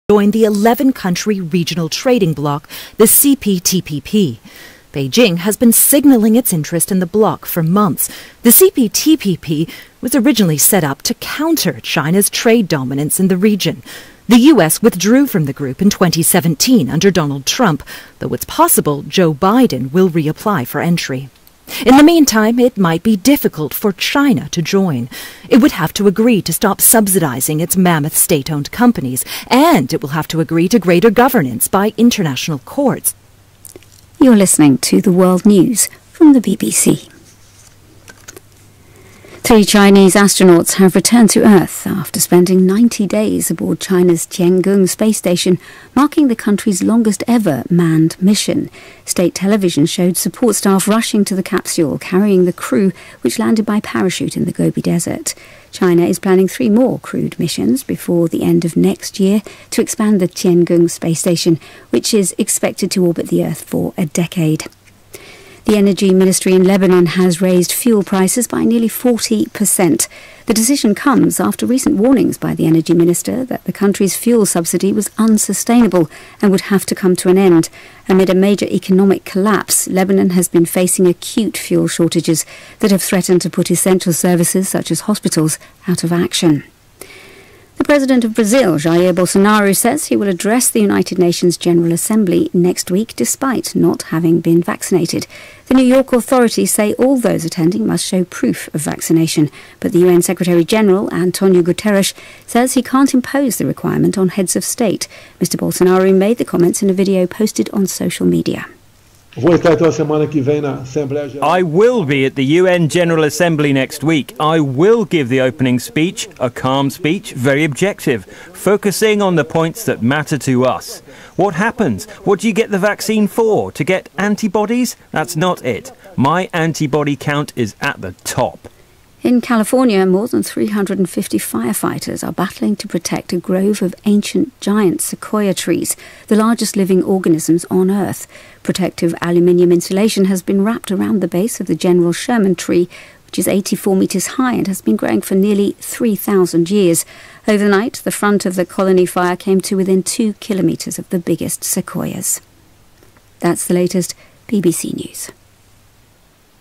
join the 11-country regional trading bloc, the CPTPP. Beijing has been signaling its interest in the bloc for months. The CPTPP was originally set up to counter China's trade dominance in the region. The U.S. withdrew from the group in 2017 under Donald Trump, though it's possible Joe Biden will reapply for entry. In the meantime, it might be difficult for China to join. It would have to agree to stop subsidizing its mammoth state-owned companies, and it will have to agree to greater governance by international courts. You're listening to the World News from the BBC. 3 Chinese astronauts have returned to Earth after spending 90 days aboard China's Tiangong space station, marking the country's longest ever manned mission. State television showed support staff rushing to the capsule, carrying the crew, which landed by parachute in the Gobi Desert. China is planning 3 more crewed missions before the end of next year to expand the Tiangong space station, which is expected to orbit the Earth for a decade. The Energy Ministry in Lebanon has raised fuel prices by nearly 40%. The decision comes after recent warnings by the Energy Minister that the country's fuel subsidy was unsustainable and would have to come to an end. Amid a major economic collapse, Lebanon has been facing acute fuel shortages that have threatened to put essential services such as hospitals out of action. The President of Brazil, Jair Bolsonaro, says he will address the United Nations General Assembly next week despite not having been vaccinated. The New York authorities say all those attending must show proof of vaccination, but the UN Secretary-General, Antonio Guterres, says he can't impose the requirement on heads of state. Mr. Bolsonaro made the comments in a video posted on social media. I will be at the UN General Assembly next week. I will give the opening speech, a calm speech, very objective, focusing on the points that matter to us. What happens? What do you get the vaccine for? To get antibodies? That's not it. My antibody count is at the top. In California, more than 350 firefighters are battling to protect a grove of ancient giant sequoia trees, the largest living organisms on Earth. Protective aluminium insulation has been wrapped around the base of the General Sherman tree, which is 84 metres high and has been growing for nearly 3,000 years. Overnight, the front of the colony fire came to within 2 kilometres of the biggest sequoias. That's the latest BBC News.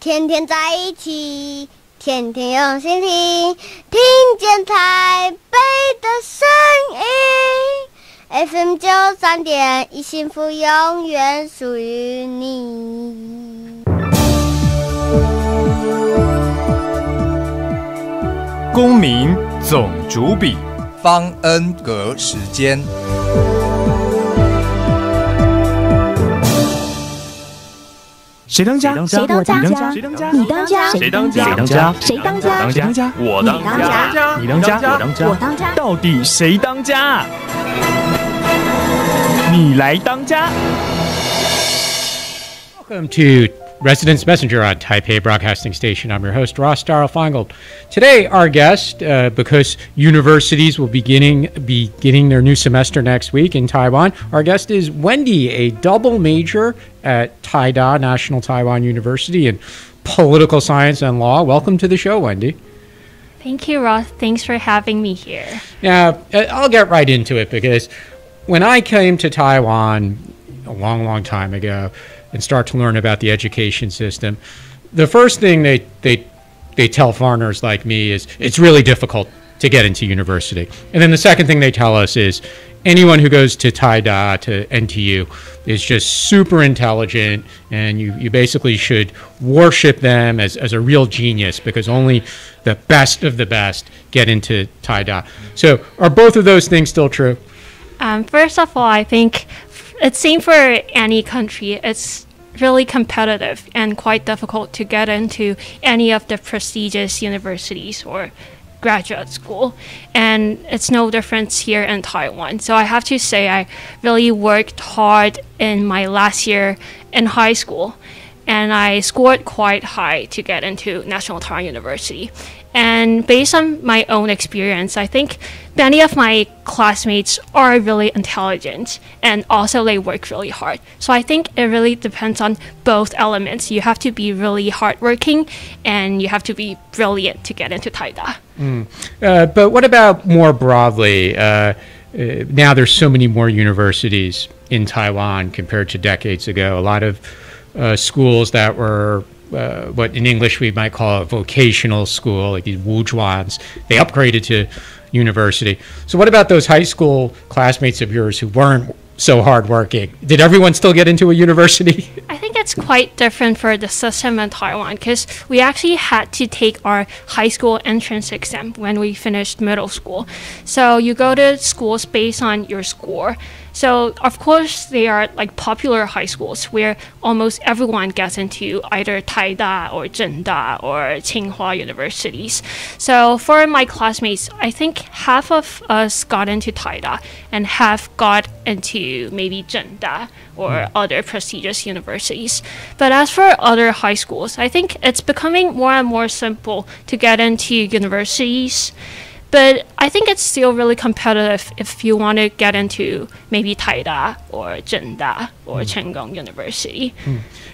天天在一起 天天用心听，听见台北的声音 ，FM 93.1，幸福永远属于你。公民总主笔，方恩格时间。谁当家？谁当家？谁当家？你当家？谁当家？谁当家？谁当家？我当家。你当家？我当家。到底谁当家？你来当家。Welcome to Residence Messenger on Taipei Broadcasting Station. I'm your host, Ross Darrell-Feingold. Today, our guest, because universities will be beginning their new semester next week in Taiwan, our guest is Wendy, a double major at Taida, National Taiwan University, in political science and law. Welcome to the show, Wendy. Thank you, Ross. Thanks for having me here. Now, I'll get right into it because when I came to Taiwan a long, long time ago, and start to learn about the education system, the first thing they tell foreigners like me is it's really difficult to get into university. And then the second thing they tell us is anyone who goes to Taida, to NTU, is just super intelligent, and you basically should worship them as a real genius because only the best of the best get into Taida. So are both of those things still true? First of all, I think it's same for any country. It's really competitive and quite difficult to get into any of the prestigious universities or graduate school. And it's no difference here in Taiwan. So I have to say I really worked hard in my last year in high school. And I scored quite high to get into National Taiwan University. And based on my own experience, I think many of my classmates are really intelligent and also they work really hard. So I think it really depends on both elements. You have to be really hardworking and you have to be brilliant to get into Taida. But what about more broadly? now there's so many more universities in Taiwan compared to decades ago. A lot of schools that were what in English we might call a vocational school, like these wuzhuans, they upgraded to university. So what about those high school classmates of yours who weren't so hardworking? Did everyone still get into a university? I think it's quite different for the system in Taiwan because we actually had to take our high school entrance exam when we finished middle school. So you go to schools based on your score. So of course they are like popular high schools where almost everyone gets into either Taida or Zhengda or Tsinghua universities. So for my classmates, I think half of us got into Taida and half got into maybe Zhengda or other prestigious universities. But as for other high schools, I think it's becoming more and more simple to get into universities. But I think it's still really competitive if you want to get into maybe Taida or Zhengda or Chenggong University.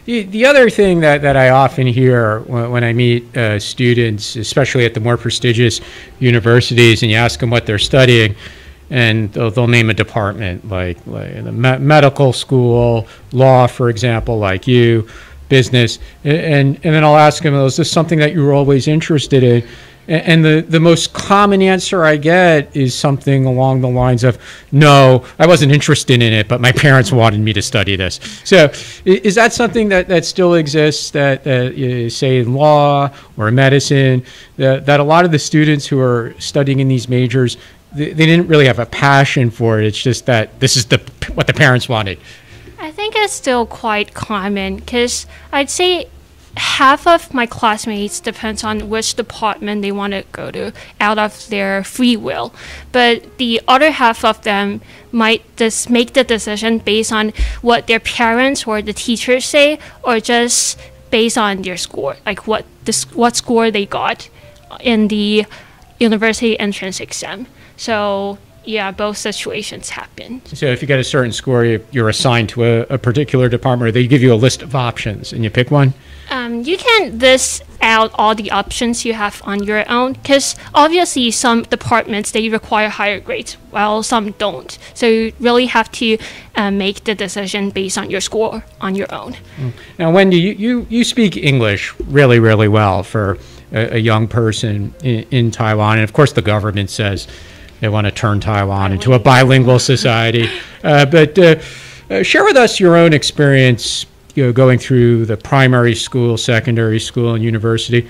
The other thing that I often hear when I meet students, especially at the more prestigious universities, and you ask them what they're studying, and they'll name a department like the medical school, law, for example, like you, business, and then I'll ask them, is this something that you were always interested in? And the most common answer I get is something along the lines of, no, I wasn't interested in it, but my parents wanted me to study this. So is that something that still exists, that say in law or medicine, that a lot of the students who are studying in these majors, they didn't really have a passion for it. It's just that this is what the parents wanted. I think it's still quite common because I'd say half of my classmates depends on which department they want to go to out of their free will. But the other half of them might just make the decision based on what their parents or the teachers say, or just based on their score, like what score they got in the university entrance exam. So yeah, both situations happen. So if you get a certain score, you're assigned to a particular department, or they give you a list of options and you pick one? You can list out all the options you have on your own, because obviously some departments, they require higher grades, while some don't. So you really have to make the decision based on your score on your own. Now, Wendy, you speak English really, really well for a young person in Taiwan. And of course, the government says they want to turn Taiwan into a bilingual society. But share with us your own experience, going through the primary school, secondary school, and university.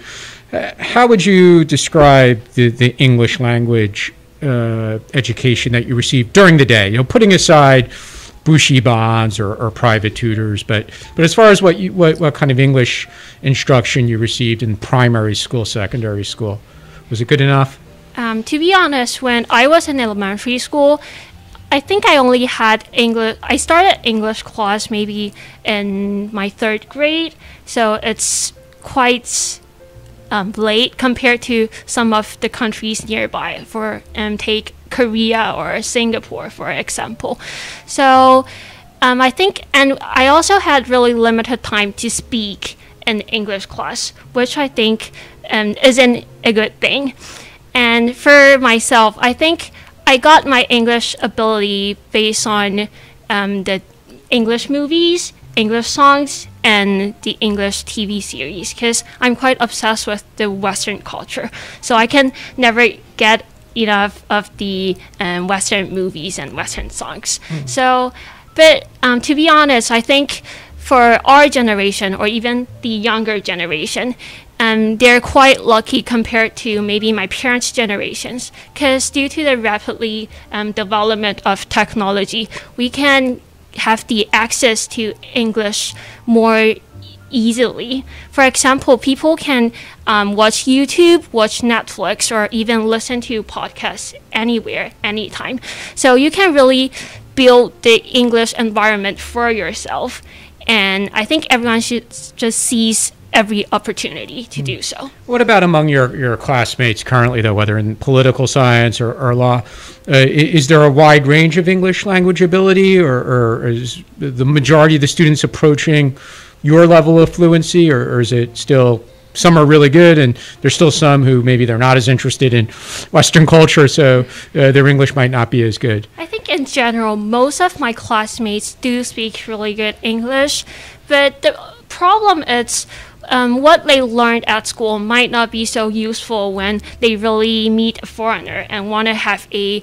How would you describe the English language education that you received during the day? Putting aside bushibans or private tutors, but as far as what kind of English instruction you received in primary school, secondary school, was it good enough? To be honest, when I was in elementary school, I think I only had English. I started English class maybe in my 3rd grade, so it's quite late compared to some of the countries nearby. Take Korea or Singapore, for example. So I think, and I also had really limited time to speak in English class, which I think isn't a good thing. And for myself, I think I got my English ability based on the English movies, English songs, and the English TV series, because I'm quite obsessed with the Western culture. So I can never get enough of the Western movies and Western songs. So, but to be honest, I think for our generation or even the younger generation, they're quite lucky compared to maybe my parents' generations, because due to the rapidly development of technology, we can have the access to English more easily. For example, people can watch YouTube, watch Netflix, or even listen to podcasts anywhere, anytime. So you can really build the English environment for yourself. And I think everyone should just seize every opportunity to do so. What about among your classmates currently, though, whether in political science or law? Is there a wide range of English language ability, or is the majority of the students approaching your level of fluency, or is it still some are really good, and there's still some who maybe they're not as interested in Western culture, so their English might not be as good. I think in general, most of my classmates do speak really good English, but the problem is what they learned at school might not be so useful when they really meet a foreigner and want to have a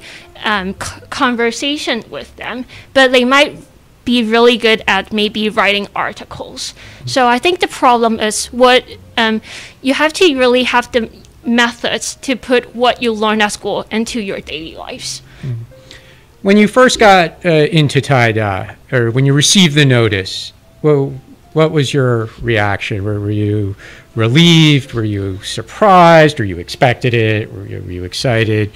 conversation with them, but they might be really good at maybe writing articles. So I think the problem is what you have to really have the methods to put what you learn at school into your daily lives. When you first got into Taida, or when you received the notice, well, what was your reaction? Were you relieved? Were you surprised? Or you expected it? Were you excited?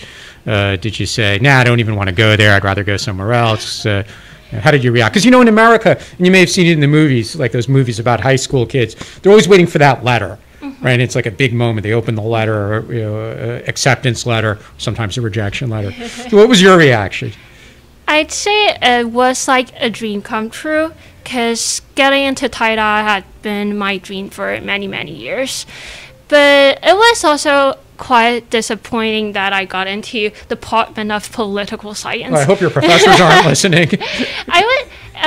Did you say, nah, I don't even want to go there. I'd rather go somewhere else? How did you react? Because, in America, and you may have seen it in the movies, like those movies about high school kids, they're always waiting for that letter, right? It's like a big moment. They open the letter, acceptance letter, sometimes a rejection letter. So what was your reaction? I'd say it was like a dream come true, because getting into Taida had been my dream for many, many years. But it was also quite disappointing that I got into the Department of Political Science. Well, I hope your professors aren't listening.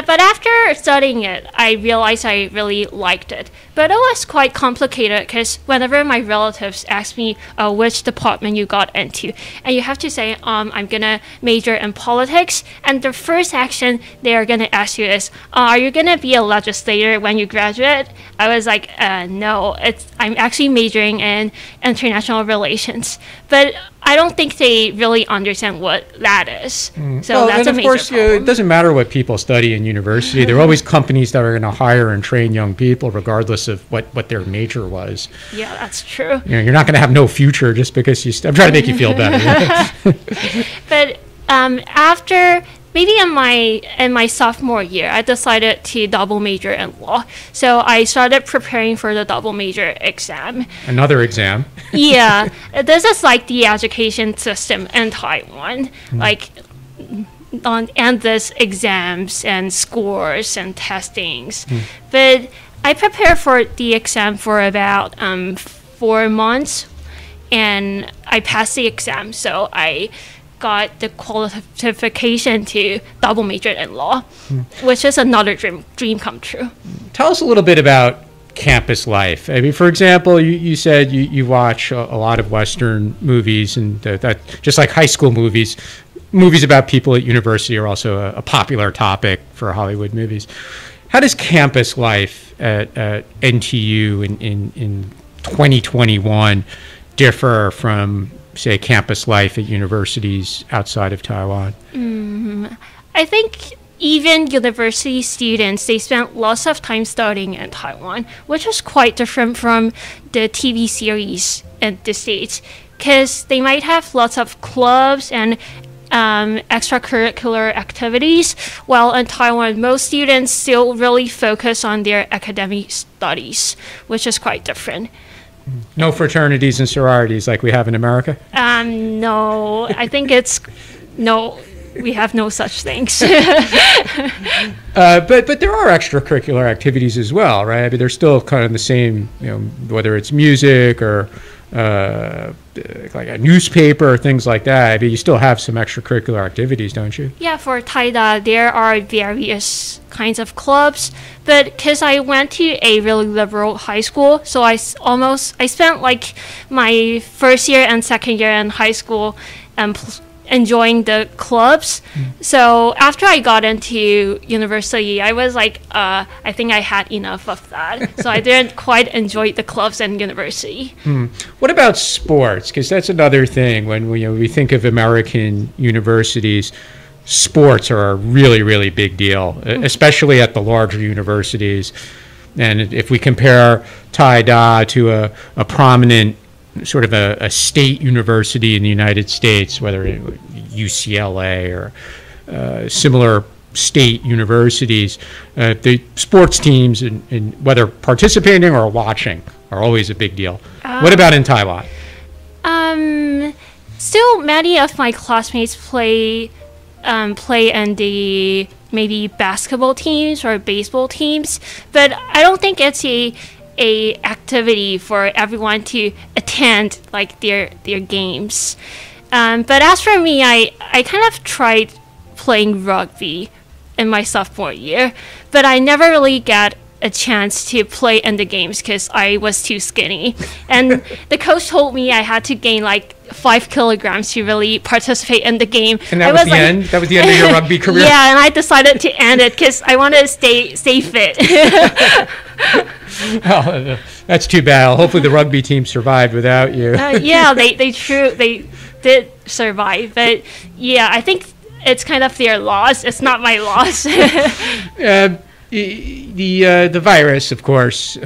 But after studying it, I realized I really liked it. But it was quite complicated because whenever my relatives ask me which department you got into, and you have to say, I'm going to major in politics, and the first action they are going to ask you is, are you going to be a legislator when you graduate? I was like, no, I'm actually majoring in international relations. But I don't think they really understand what that is. So that's a major problem. It doesn't matter what people study in university. There are always companies that are going to hire and train young people regardless of what their major was. Yeah, that's true. You're not going to have no future just because I'm trying to make you feel better. But after maybe in my sophomore year, I decided to double major in law. So I started preparing for the double major exam. Another exam. Yeah, this is like the education system in Taiwan, like endless exams and scores and testings. But I prepared for the exam for about 4 months, and I passed the exam. So I got the qualification to double major in law, which is another dream come true. Tell us a little bit about campus life. I mean, for example, you said you watch a lot of Western movies, and that just like high school movies about people at university are also a popular topic for Hollywood movies. How does campus life at NTU in 2021 differ from, say, campus life at universities outside of Taiwan? I think even university students, they spend lots of time studying in Taiwan, which is quite different from the TV series in the States, because they might have lots of clubs and extracurricular activities, while in Taiwan, most students still really focus on their academic studies, which is quite different. No fraternities and sororities like we have in America? No, I think no, we have no such things. But there are extracurricular activities as well, right? I mean, they're still kind of the same, whether it's music or like a newspaper or things like that. I mean, you still have some extracurricular activities, don't you? Yeah, for Taida, there are various kinds of clubs, but because I went to a really liberal high school, so I spent like my first year and second year in high school enjoying the clubs. So after I got into university, I was like, I think I had enough of that. So I didn't quite enjoy the clubs in university. What about sports? Because that's another thing. When we think of American universities, sports are a really, really big deal, especially at the larger universities. And if we compare Taida to a prominent sort of a state university in the United States, whether UCLA or similar state universities, the sports teams, and whether participating or watching, are always a big deal. What about in Taiwan? Still, many of my classmates play in the maybe basketball teams or baseball teams, but I don't think it's a activity for everyone to attend, like their games. But as for me, I kind of tried playing rugby in my sophomore year, but I never really got a chance to play in the games because I was too skinny. And the coach told me I had to gain like 5 kilograms to really participate in the game. And that was the end? That was the end of your rugby career? Yeah, and I decided to end it because I wanted to stay fit. Oh, that's too bad. Hopefully the rugby team survived without you. Yeah, they did survive. But yeah, I think it's kind of their loss. It's not my loss. The virus, of course,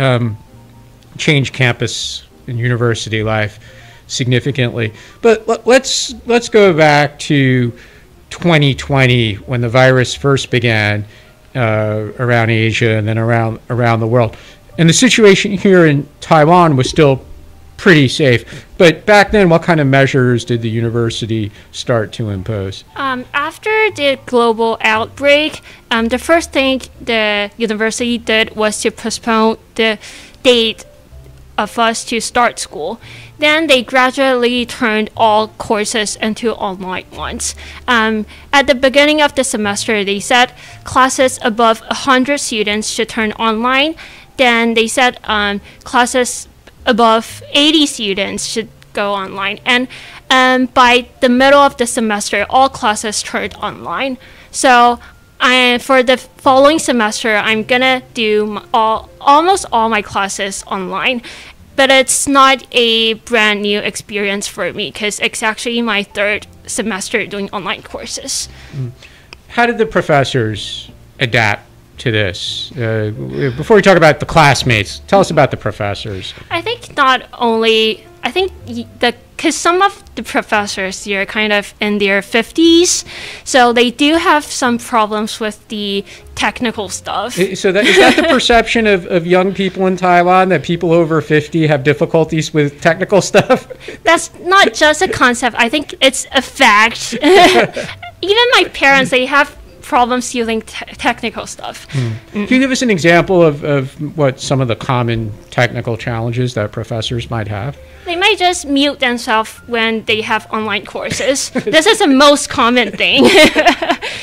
changed campus and university life significantly. But let's go back to 2020 when the virus first began around Asia and then around the world. And the situation here in Taiwan was still pretty safe. But back then, what kind of measures did the university start to impose? After the global outbreak, the first thing the university did was to postpone the date of us to start school. Then they gradually turned all courses into online ones. At the beginning of the semester, they said classes above 100 students should turn online. Then they said classes above 80 students should go online. And by the middle of the semester, all classes turned online. So for the following semester, I'm gonna do almost all my classes online. But it's not a brand new experience for me because it's actually my 3rd semester doing online courses. How did the professors adapt to this? Before we talk about the classmates, tell us about the professors. I think because some of the professors here are kind of in their 50s, so they do have some problems with the technical stuff. So is that the perception of young people in Taiwan, that people over 50 have difficulties with technical stuff? That's not just a concept. I think it's a fact. Even my parents, they have problems using technical stuff. Can you give us an example of what some of the common technical challenges that professors might have? They might just mute themselves when they have online courses. This is the most common thing.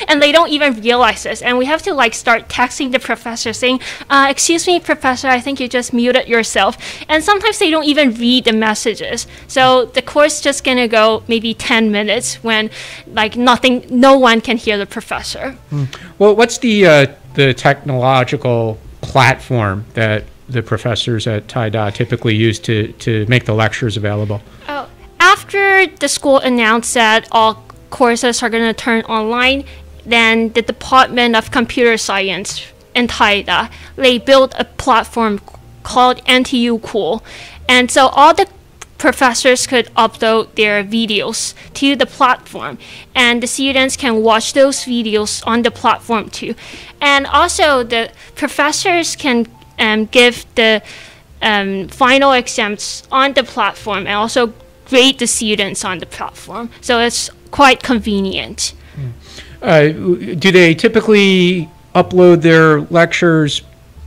And they don't even realize this. And we have to start texting the professor saying, excuse me, professor, I think you just muted yourself. And sometimes they don't even read the messages. So the course is just gonna go maybe 10 minutes when no one can hear the professor. Well, what's the technological platform that the professors at Taida typically use to make the lectures available? After the school announced that all courses are going to turn online, then the Department of Computer Science in Taida, they built a platform called NTU Cool. And so all the professors could upload their videos to the platform, and the students can watch those videos on the platform too. And also the professors can give the final exams on the platform and also grade the students on the platform. So it's quite convenient. Do they typically upload their lectures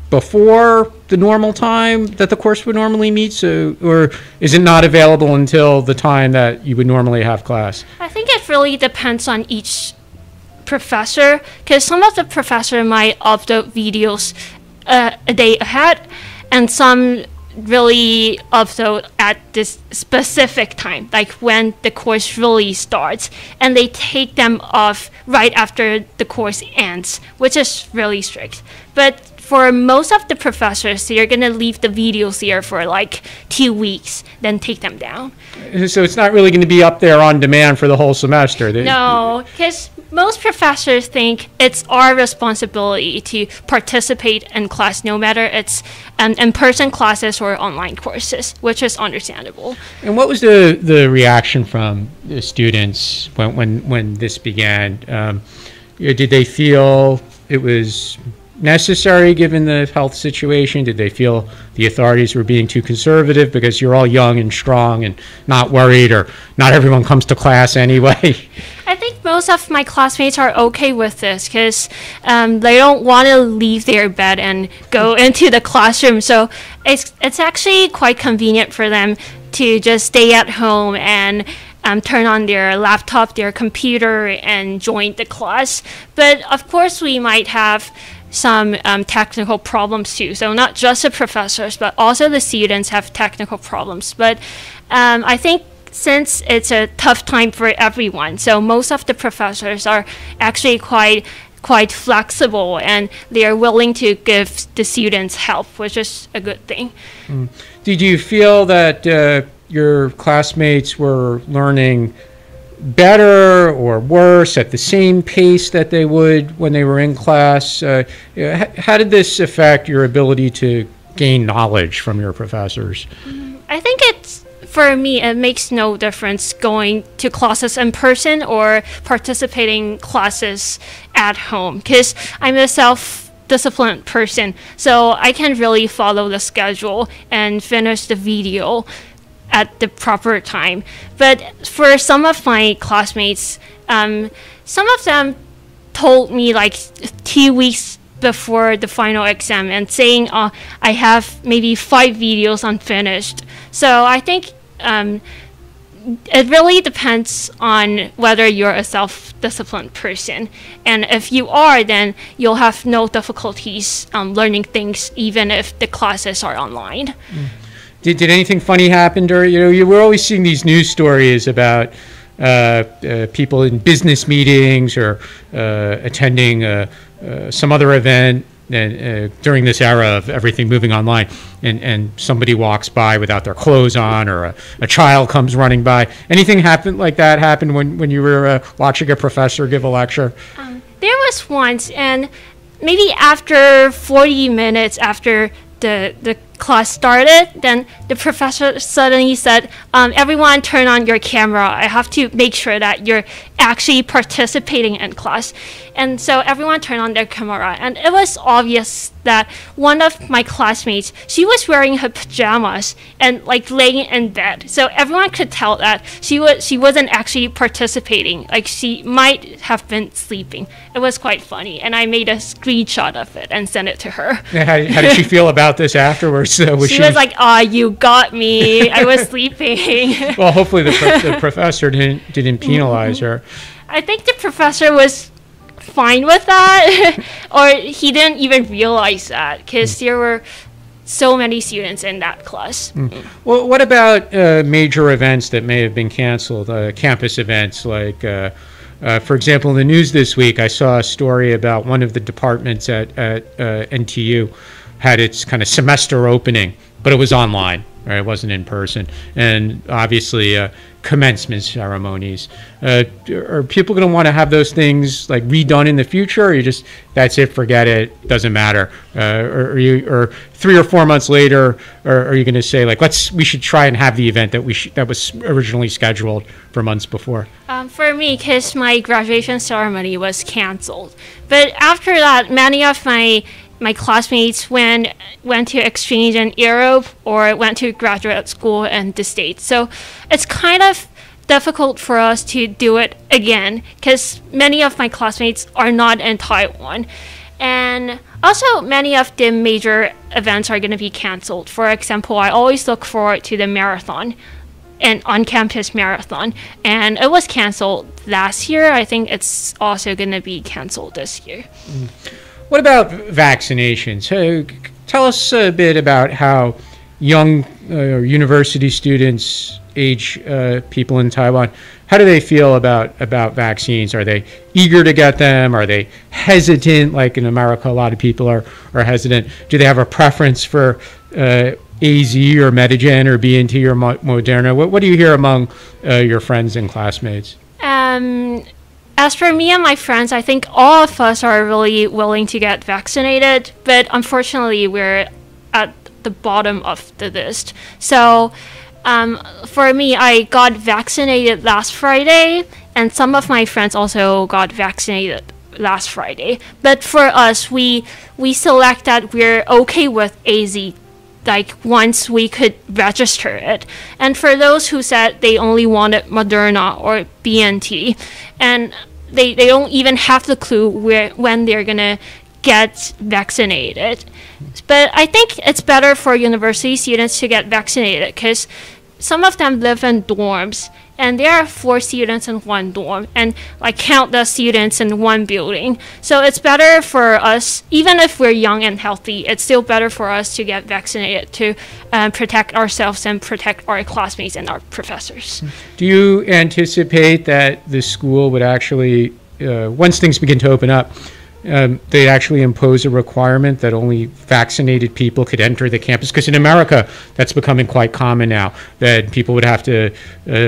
before the normal time that the course would normally meet, or is it not available until the time that you would normally have class? I think it really depends on each professor, because some of the professors might upload videos a day ahead, and some really upload at this specific time, like when the course really starts, and they take them off right after the course ends, which is really strict. But for most of the professors, they're going to leave the videos here for 2 weeks, then take them down. So it's not really going to be up there on demand for the whole semester? No, because most professors think it's our responsibility to participate in class, no matter it's in-person classes or online courses, which is understandable. And what was the reaction from the students when this began? Did they feel it was necessary given the health situation? Did they feel the authorities were being too conservative because you're all young and strong and not worried, or not everyone comes to class anyway? I think most of my classmates are okay with this because they don't want to leave their bed and go into the classroom. So it's actually quite convenient for them to just stay at home and turn on their laptop, their computer, and join the class. But of course, we might have some technical problems too. So not just the professors, but also the students have technical problems. But I think since it's a tough time for everyone, so most of the professors are actually quite flexible and they are willing to give the students help, which is a good thing. Did you feel that your classmates were learning better or worse at the same pace that they would when they were in class? How did this affect your ability to gain knowledge from your professors? I think for me, it makes no difference going to classes in person or participating classes at home because I'm a self-disciplined person, so I can really follow the schedule and finish the video at the proper time. But for some of my classmates, some of them told me like 2 weeks before the final exam and saying, I have maybe 5 videos unfinished. So I think it really depends on whether you're a self-disciplined person. And if you are, then you'll have no difficulties learning things even if the classes are online. Did anything funny happen during, you were always seeing these news stories about people in business meetings or attending some other event and during this era of everything moving online, and somebody walks by without their clothes on, or a child comes running by. Anything like that happened when you were watching a professor give a lecture? There was once, and maybe after 40 minutes after the class started, then the professor suddenly said, everyone turn on your camera. I have to make sure that you're actually participating in class. And so everyone turned on their camera, and it was obvious that one of my classmates, she was wearing her pajamas and like laying in bed. So everyone could tell that she wasn't actually participating. Like she might have been sleeping. It was quite funny, and I made a screenshot of it and sent it to her. How did she feel about this afterwards? She was like, you got me. I was sleeping. Well, hopefully the professor didn't penalize her. I think the professor was fine with that, or he didn't even realize that because there were so many students in that class. Well, what about major events that may have been canceled, campus events like, for example, in the news this week, I saw a story about one of the departments at NTU had its kind of semester opening, but it was online, right? It wasn't in person. And obviously commencement ceremonies. Are people going to want to have those things like redone in the future, or you just, that's it, forget it, doesn't matter? Or 3 or 4 months later, are you going to say like, we should try and have the event that was originally scheduled for months before? For me, because my graduation ceremony was canceled. But after that, many of my classmates went to exchange in Europe or went to graduate school in the States. So it's kind of difficult for us to do it again because many of my classmates are not in Taiwan. And also many of the major events are going to be canceled. For example, I always look forward to the marathon, an on-campus marathon, and it was canceled last year. I think it's also going to be canceled this year. What about vaccinations? Tell us a bit about how young university students, age people in Taiwan, how do they feel about vaccines? Are they eager to get them? Are they hesitant? Like in America, a lot of people are hesitant. Do they have a preference for AZ or Medigen or BNT or Moderna? What do you hear among your friends and classmates? As for me and my friends, I think all of us are really willing to get vaccinated, but unfortunately we're at the bottom of the list. So for me, I got vaccinated last Friday, and some of my friends also got vaccinated last Friday. But for us, we select that we're okay with AZ, like once we could register it. And for those who said they only wanted Moderna or BNT, and they don't even have the clue when they're gonna get vaccinated. But I think it's better for university students to get vaccinated because some of them live in dorms, and there are 4 students in one dorm, and like countless students in one building. So it's better for us, even if we're young and healthy, it's still better for us to get vaccinated to protect ourselves and protect our classmates and our professors. Do you anticipate that the school would actually, once things begin to open up, they actually impose a requirement that only vaccinated people could enter the campus? Because in America, that's becoming quite common now, that people would have to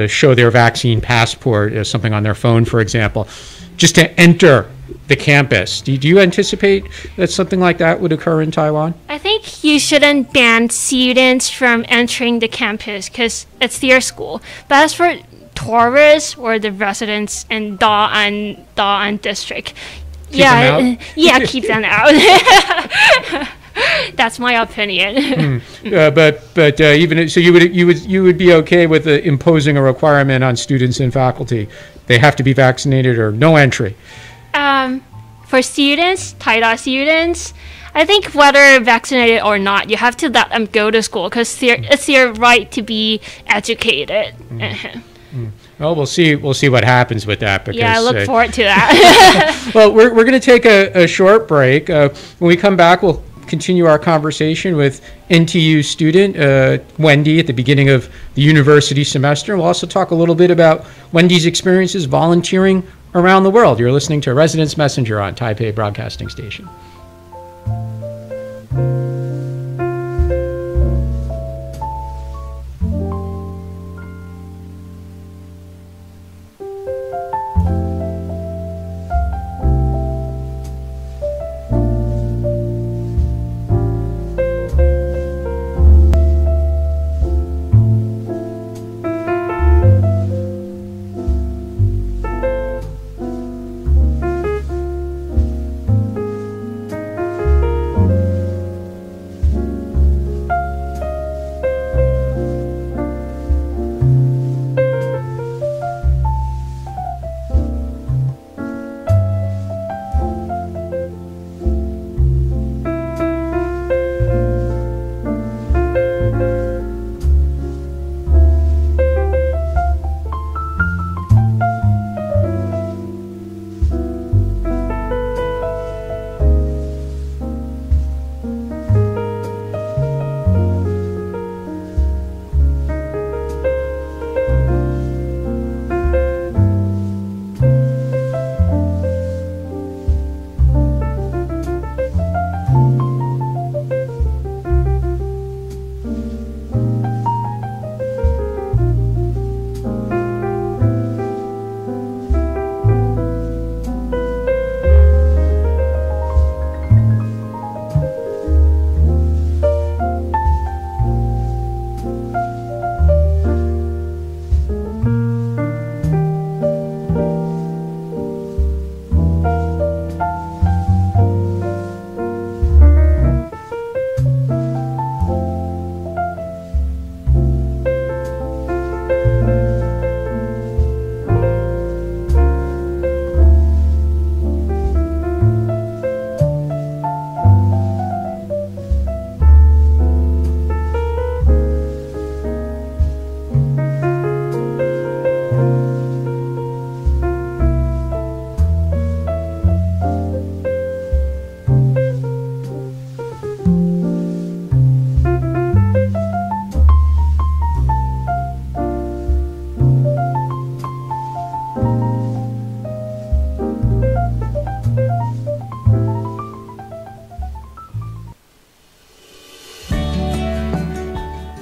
show their vaccine passport, something on their phone, for example, just to enter the campus. Do you anticipate that something like that would occur in Taiwan? I think you shouldn't ban students from entering the campus because it's their school. But as for tourists or the residents in Da'an district, Keep them out? Keep them out. That's my opinion. But even so, you would be okay with imposing a requirement on students and faculty? They have to be vaccinated or no entry. For students, Taida students, I think whether vaccinated or not, you have to let them go to school because it's their right to be educated. Well, we'll see what happens with that. Because, I look forward to that. Well, we're going to take a short break. When we come back, we'll continue our conversation with NTU student Wendy at the beginning of the university semester. We'll also talk a little bit about Wendy's experiences volunteering around the world. You're listening to Residence Messenger on Taipei Broadcasting Station.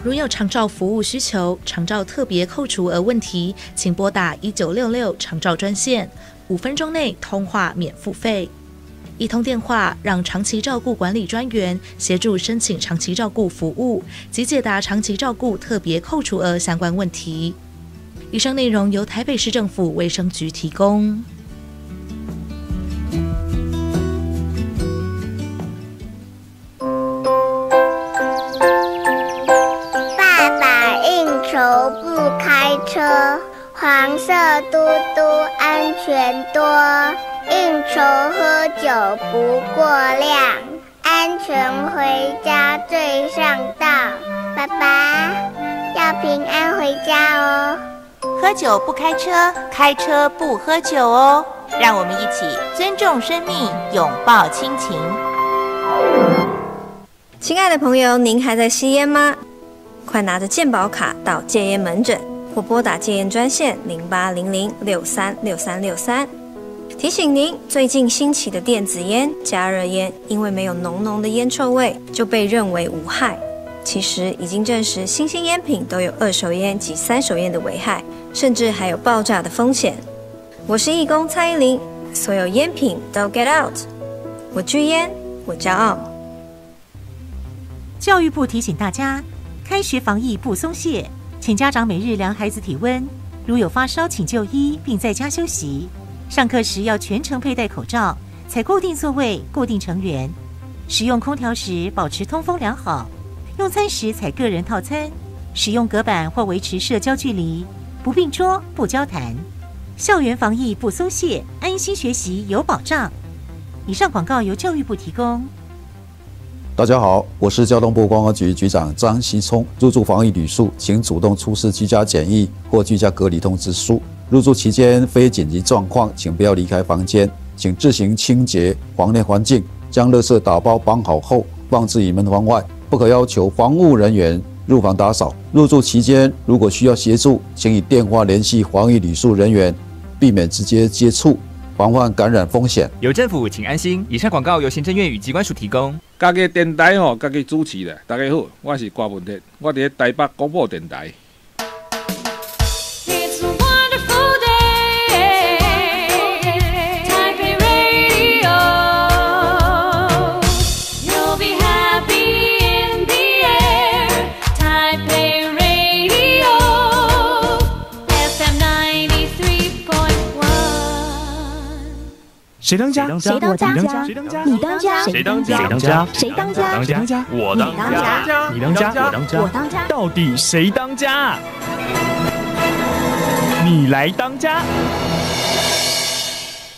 如有长照服务需求、长照特别扣除额问题，请拨打1966长照专线，5分钟内通话免付费。一通电话让长期照顾管理专员协助申请长期照顾服务及解答长期照顾特别扣除额相关问题。以上内容由台北市政府卫生局提供。爸爸应酬不开车，黄色嘟嘟安全多，应酬喝酒不过量，安全回家最上道。爸爸要平安回家哦。喝酒不开车，开车不喝酒哦。让我们一起尊重生命，拥抱亲情。亲爱的朋友，您还在吸烟吗？快拿着健保卡到戒烟门诊，或拨打戒烟专线0800636363。提醒您，最近兴起的电子烟、加热烟，因为没有浓浓的烟臭味，就被认为无害。其实已经证实，新兴烟品都有二手烟及三手烟的危害，甚至还有爆炸的风险。我是义工蔡依林，所有烟品都 get out。我拒烟，我骄傲。教育部提醒大家，开学防疫不松懈，请家长每日量孩子体温，如有发烧请就医，并在家休息。上课时要全程佩戴口罩，采固定座位、固定成员。使用空调时保持通风良好。用餐时采个人套餐，使用隔板或维持社交距离，不并桌、不交谈。校园防疫不松懈，安心学习有保障。以上广告由教育部提供。大家好，我是交通部观光局局长张锡聪。入住防疫旅宿，请主动出示居家检疫或居家隔离通知书。入住期间非紧急状况，请不要离开房间，请自行清洁房内环境，将垃圾打包绑好后放置于门房外，不可要求防务人员入房打扫。入住期间如果需要协助，请以电话联系防疫旅宿人员，避免直接接触，防范感染风险。有政府，请安心。以上广告由行政院与机关署提供。家己电台吼，家己主持咧。大家好，我是郭文哲，我伫台北广播电台。谁当家？谁当家？谁当家？你当家？谁当家？谁当家？谁当家？我当家。你当家？我当家。我当家。到底谁当家？你来当家。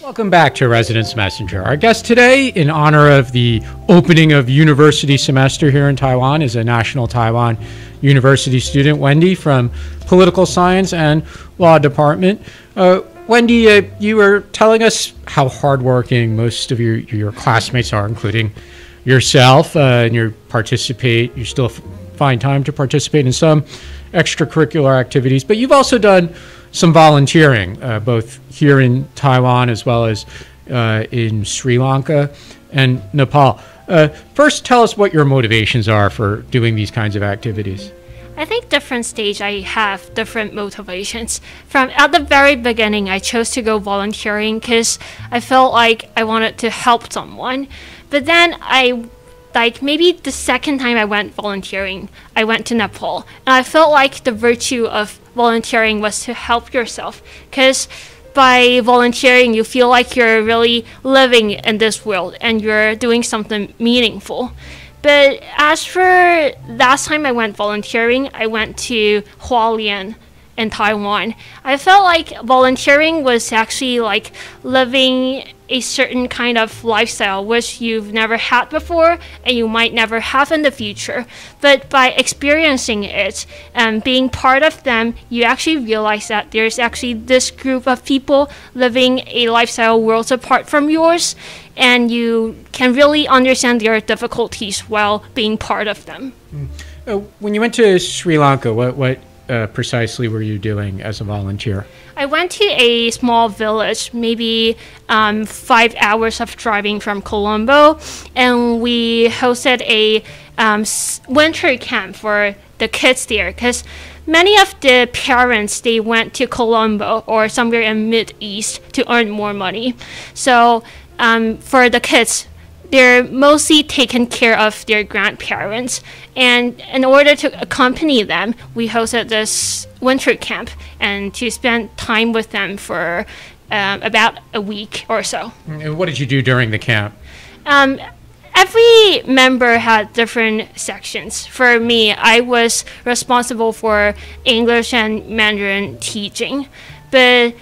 Welcome back to Residence Messenger. Our guest today, in honor of the opening of university semester here in Taiwan, is a National Taiwan University student, Wendy, from Political Science and Law Department. Wendy, you were telling us how hardworking most of your classmates are, including yourself, and you still find time to participate in some extracurricular activities, but you've also done some volunteering, both here in Taiwan as well as in Sri Lanka and Nepal. First, tell us what your motivations are for doing these kinds of activities. I think different stage I have different motivations. From at the very beginning, I chose to go volunteering because I felt like I wanted to help someone. But then maybe the second time I went volunteering, I went to Nepal. And I felt like the virtue of volunteering was to help yourself. Because by volunteering, you feel like you're really living in this world and you're doing something meaningful. But as for last time I went volunteering, I went to Hualien in Taiwan. I felt like volunteering was actually like living a certain kind of lifestyle which you've never had before and you might never have in the future. But by experiencing it and being part of them, you actually realize that there's actually this group of people living a lifestyle worlds apart from yours, and you can really understand their difficulties while being part of them. When you went to Sri Lanka, what precisely were you doing as a volunteer? I went to a small village, maybe 5 hours of driving from Colombo, and we hosted a winter camp for the kids there, because many of the parents, they went to Colombo or somewhere in Mid-East to earn more money. So for the kids, they're mostly taken care of their grandparents, and in order to accompany them, we hosted this winter camp and to spend time with them for about a week or so. And what did you do during the camp? Every member had different sections. For me, I was responsible for English and Mandarin teaching, but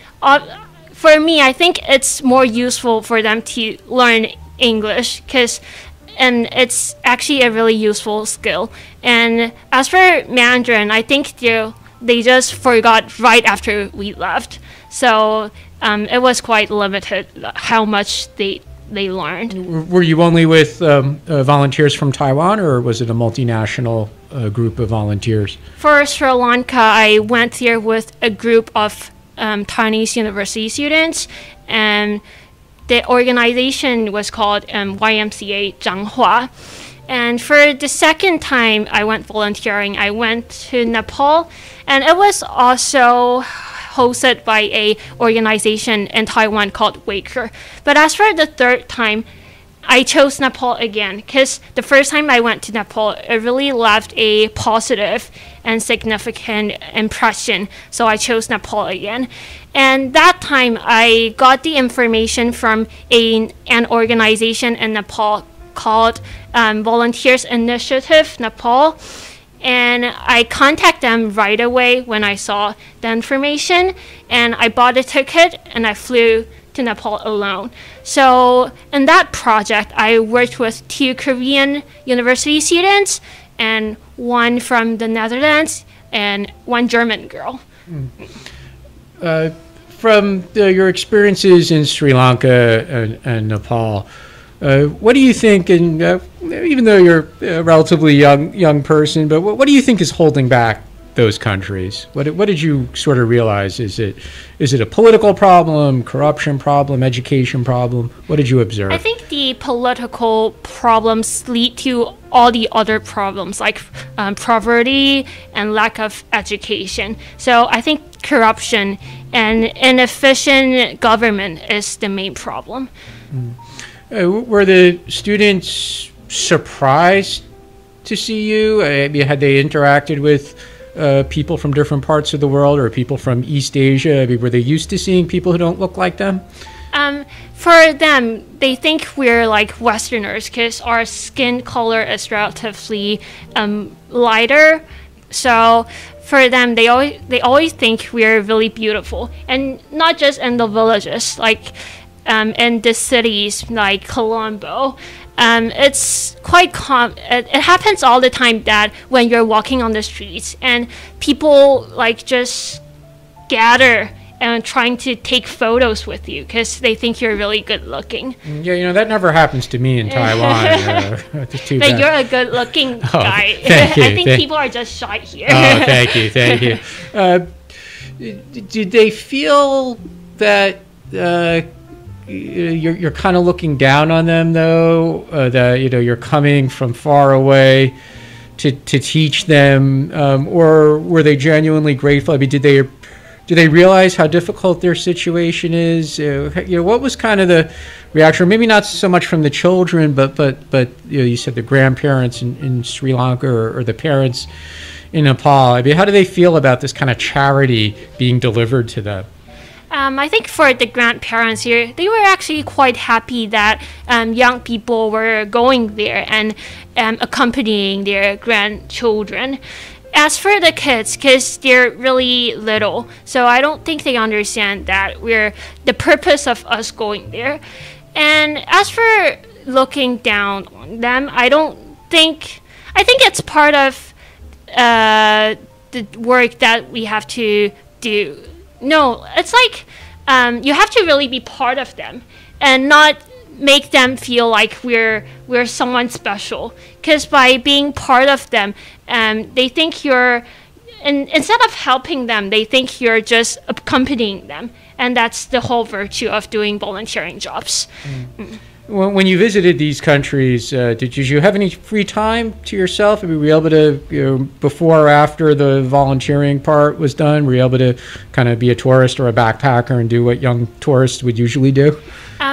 for me, I think it's more useful for them to learn English and it's actually a really useful skill. And as for Mandarin, I think they just forgot right after we left. So it was quite limited how much they learned. Were you only with volunteers from Taiwan, or was it a multinational group of volunteers? For Sri Lanka, I went here with a group of Taiwanese university students, and the organization was called YMCA Zhanghua. And for the second time I went volunteering, I went to Nepal, and it was also hosted by a organization in Taiwan called Waker. But as for the third time, I chose Nepal again because the first time I went to Nepal, it really left a positive and significant impression. So I chose Nepal again. And that time I got the information from an organization in Nepal called Volunteers Initiative Nepal. And I contacted them right away when I saw the information. And I bought a ticket and I flew to Nepal alone. So in that project, I worked with 2 Korean university students and 1 from the Netherlands and 1 German girl. From your experiences in Sri Lanka and Nepal, what do you think, and even though you're a relatively young person, but what do you think is holding back those countries? What did you sort of realize? Is it a political problem, corruption problem, education problem? What did you observe? I think the political problems lead to all the other problems like poverty and lack of education. So I think corruption and inefficient government is the main problem. Were the students surprised to see you? Had they interacted with people from different parts of the world or people from East Asia? Were they used to seeing people who don't look like them? For them, they think we're like Westerners because our skin color is relatively lighter. So for them, they always think we're really beautiful, and not just in the villages, like in the cities like Colombo. It's quite it happens all the time that when you're walking on the streets and people like just gather and trying to take photos with you because they think you're really good looking. Yeah, that never happens to me in Taiwan. But you're a good looking guy. Thank you. I think people are just shy here. Oh, thank you. Did they feel that you're kind of looking down on them, though, that you're coming from far away to teach them, or were they genuinely grateful? I mean, did they realize how difficult their situation is? What was kind of the reaction? Maybe not so much from the children, but you said the grandparents in Sri Lanka or the parents in Nepal. I mean, how do they feel about this kind of charity being delivered to them? I think for the grandparents here, they were actually quite happy that young people were going there and accompanying their grandchildren. As for the kids, because they're really little, so I don't think they understand that the purpose of us going there. And as for looking down on them, I think it's part of the work that we have to do. No, it's like you have to really be part of them and not make them feel like we're someone special. Because by being part of them, they think instead of helping them, they think you're just accompanying them. And that's the whole virtue of doing volunteering jobs. When you visited these countries, did you have any free time to yourself? Were you able to, before or after the volunteering part was done, were you able to kind of be a tourist or a backpacker and do what young tourists would usually do?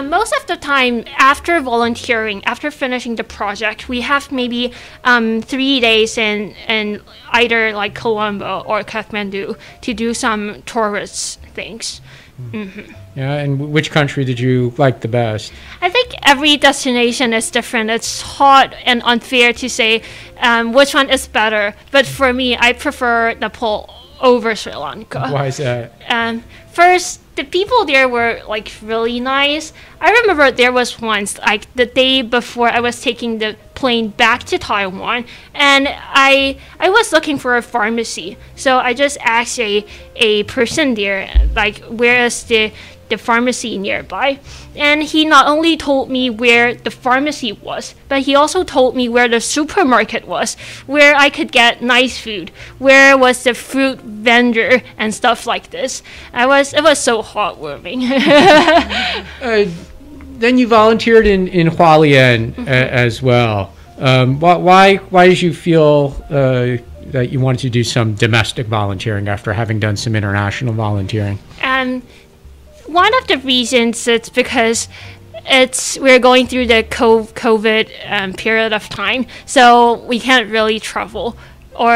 Most of the time, after volunteering, after finishing the project, we have maybe 3 days in either like Colombo or Kathmandu to do some tourist things. Mm-hmm. Yeah, and which country did you like the best? I think every destination is different. It's hard and unfair to say which one is better. But for me, I prefer Nepal over Sri Lanka. Why is that? First, the people there were like really nice. I remember there was once, like the day before I was taking the plane back to Taiwan, and I was looking for a pharmacy. So I just asked a person there, like, where is the pharmacy nearby? And he not only told me where the pharmacy was, but he also told me where the supermarket was, where I could get nice food, where was the fruit vendor and stuff like this. It was so heartwarming. Then you volunteered in Hualien as well. Why did you feel that you wanted to do some domestic volunteering after having done some international volunteering? One of the reasons it's because we're going through the COVID period of time, so we can't really travel. Or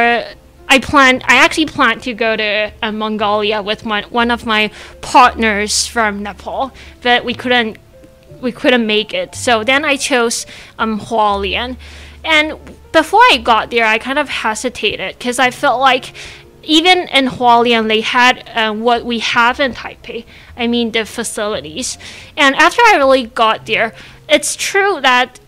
I actually planned to go to Mongolia with one of my partners from Nepal, but we couldn't make it. So then I chose Hualien. And before I got there, I kind of hesitated because I felt like even in Hualien, they had what we have in Taipei. I mean, the facilities. And after I really got there, it's true that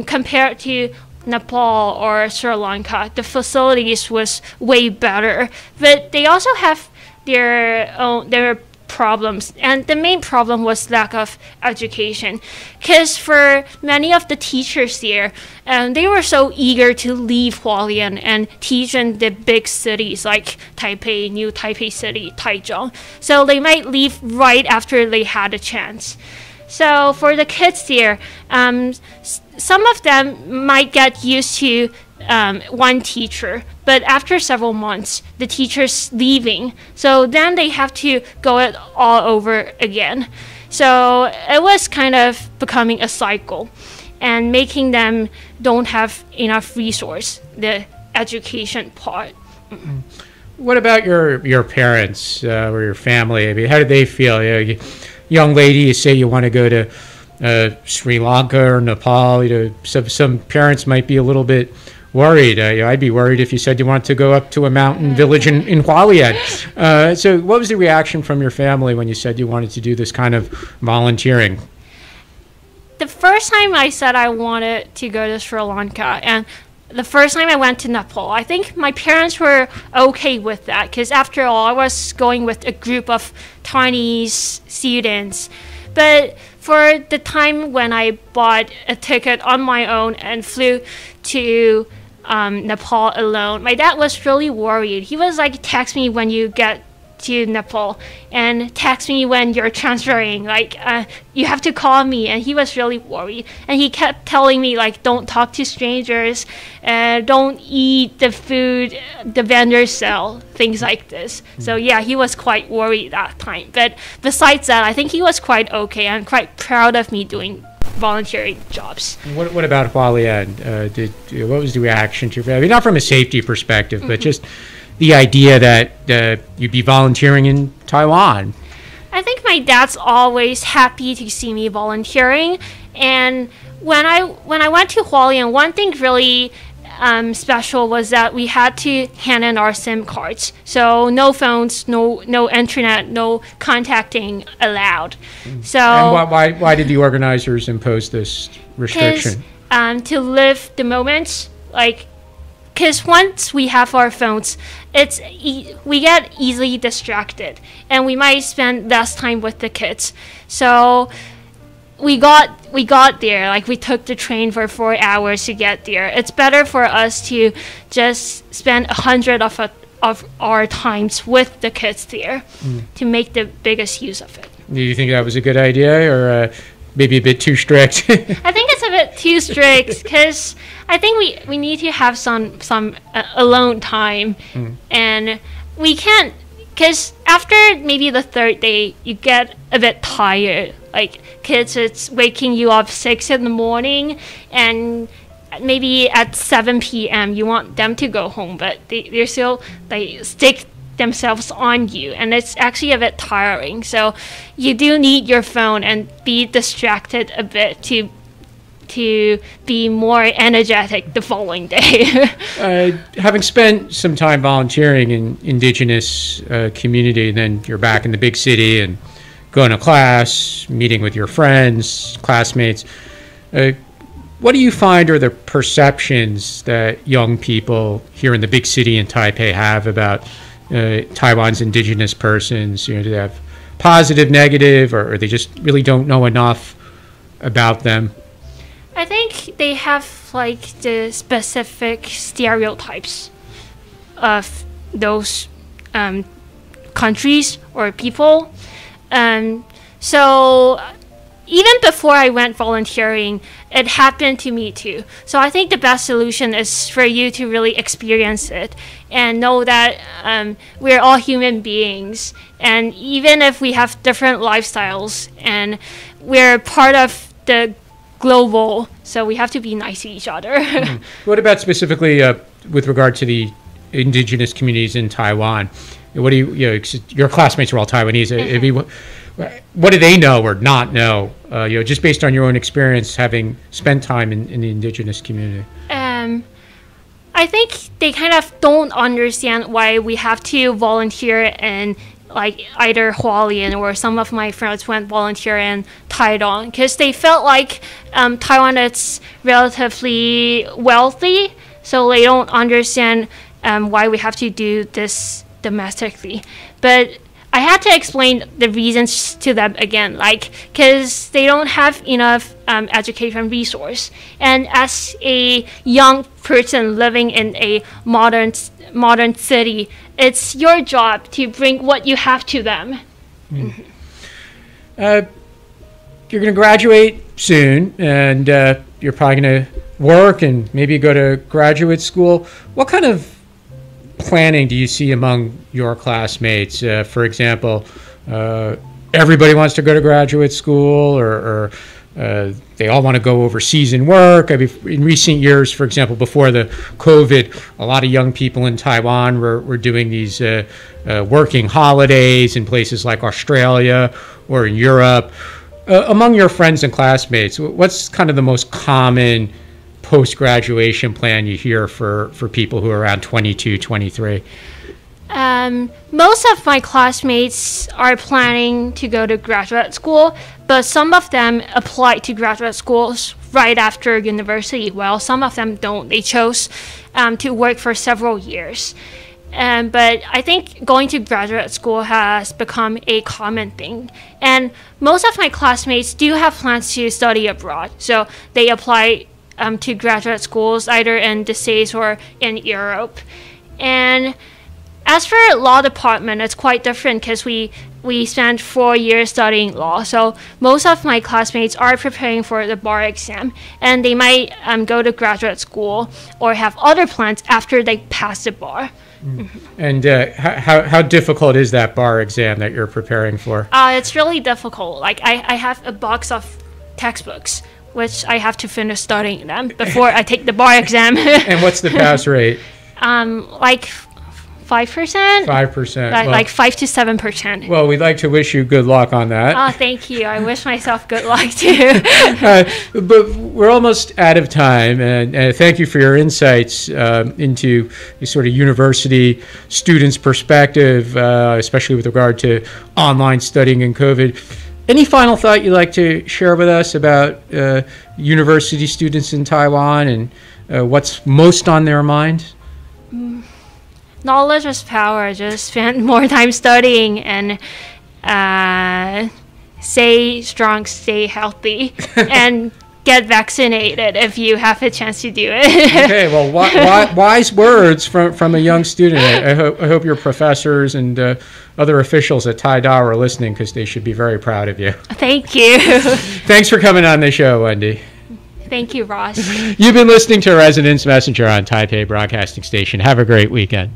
compared to Nepal or Sri Lanka, the facilities was way better. But they also have their problems, and the main problem was lack of education, because for many of the teachers there, they were so eager to leave Hualien and teach in the big cities like Taipei, New Taipei City, Taichung, so they might leave right after they had a chance. So for the kids there, some of them might get used to one teacher, but after several months, the teacher's leaving, so then they have to go it all over again. So it was kind of becoming a cycle, and making them don't have enough resource, the education part. What about your parents or your family? I mean, how did they feel? Young lady, you say you want to go to Sri Lanka or Nepal. Some parents might be a little bit worried. I'd be worried if you said you wanted to go up to a mountain village in Hualien. So what was the reaction from your family when you said you wanted to do this kind of volunteering? The first time I said I wanted to go to Sri Lanka, and the first time I went to Nepal, I think my parents were okay with that, because after all, I was going with a group of Chinese students. But for the time when I bought a ticket on my own and flew to Nepal alone, my dad was really worried. He was like, text me when you get to Nepal and text me when you're transferring, like you have to call me. And he was really worried, and he kept telling me, like, don't talk to strangers, don't eat the food the vendors sell, things like this. So yeah, he was quite worried that time. But besides that, I think he was quite okay and quite proud of me doing volunteering jobs. What about Hualien? What was the reaction to your family? Not from a safety perspective, but just the idea that you'd be volunteering in Taiwan. I think my dad's always happy to see me volunteering. And when I went to Hualien, one thing really special was that we had to hand in our SIM cards. So no phones, no internet, no contacting allowed. So and why did the organizers impose this restriction? To live the moment, like, because once we have our phones, we get easily distracted, and we might spend less time with the kids. So we got there, like we took the train for 4 hours to get there. It's better for us to just spend 100 of our times with the kids there to make the biggest use of it. Do you think that was a good idea, or maybe a bit too strict? I think it's a bit too strict, because I think we need to have some alone time, and we can't, because after maybe the third day, you get a bit tired. Like, kids, it's waking you up 6 in the morning, and maybe at 7 p.m. you want them to go home, but they stick themselves on you, and it's actually a bit tiring. So you do need your phone and be distracted a bit to be more energetic the following day. Having spent some time volunteering in indigenous community, then you're back in the big city and going to class, meeting with your friends, classmates. What do you find are the perceptions that young people here in the big city in Taipei have about Taiwan's indigenous persons? Do they have positive, negative, or they just really don't know enough about them? I think they have the specific stereotypes of those countries or people. So even before I went volunteering, it happened to me too. So I think the best solution is for you to really experience it and know that we're all human beings. And even if we have different lifestyles, and we're part of the global, so we have to be nice to each other. Mm-hmm. What about specifically with regard to the indigenous communities in Taiwan? What do your classmates are all Taiwanese. What do they know or not know, just based on your own experience having spent time in the indigenous community? I think they kind of don't understand why we have to volunteer in either Hualien, or some of my friends went volunteer in Taiwan, because they felt like Taiwan is relatively wealthy, so they don't understand why we have to do this domestically. But I had to explain the reasons to them again, because they don't have enough education resource. And as a young person living in a modern city, it's your job to bring what you have to them. Mm. You're going to graduate soon, and you're probably going to work and maybe go to graduate school. What kind of planning do you see among your classmates? For example, everybody wants to go to graduate school, or they all want to go overseas and work. In recent years, for example, before the COVID, a lot of young people in Taiwan were doing these working holidays in places like Australia or in Europe. Among your friends and classmates, what's kind of the most common post-graduation plan you hear for people who are around 22, 23? Most of my classmates are planning to go to graduate school, but some of them apply to graduate schools right after university, while some of them don't. They chose to work for several years. But I think going to graduate school has become a common thing. And most of my classmates do have plans to study abroad, so they apply to graduate schools either in the States or in Europe. And as for law department, it's quite different, because we spent 4 years studying law. So most of my classmates are preparing for the bar exam, and they might go to graduate school or have other plans after they pass the bar. Mm. And how difficult is that bar exam that you're preparing for? It's really difficult. I have a box of textbooks, which I have to finish studying them before I take the bar exam. And what's the pass rate? 5%. 5%. Like 5 to 7%. Well, we'd like to wish you good luck on that. Oh, thank you. I wish myself good luck too. But we're almost out of time, and thank you for your insights into the sort of university students' perspective, especially with regard to online studying and COVID. Any final thought you'd like to share with us about university students in Taiwan and what's most on their mind? Knowledge is power. Just spend more time studying and stay strong, stay healthy, and get vaccinated if you have a chance to do it. Okay, well, wise words from a young student. I hope your professors and other officials at TaiDa are listening, because they should be very proud of you. Thank you. Thanks for coming on the show, Wendy. Thank you, Ross. You've been listening to Residence Messenger on Taipei Broadcasting Station. Have a great weekend.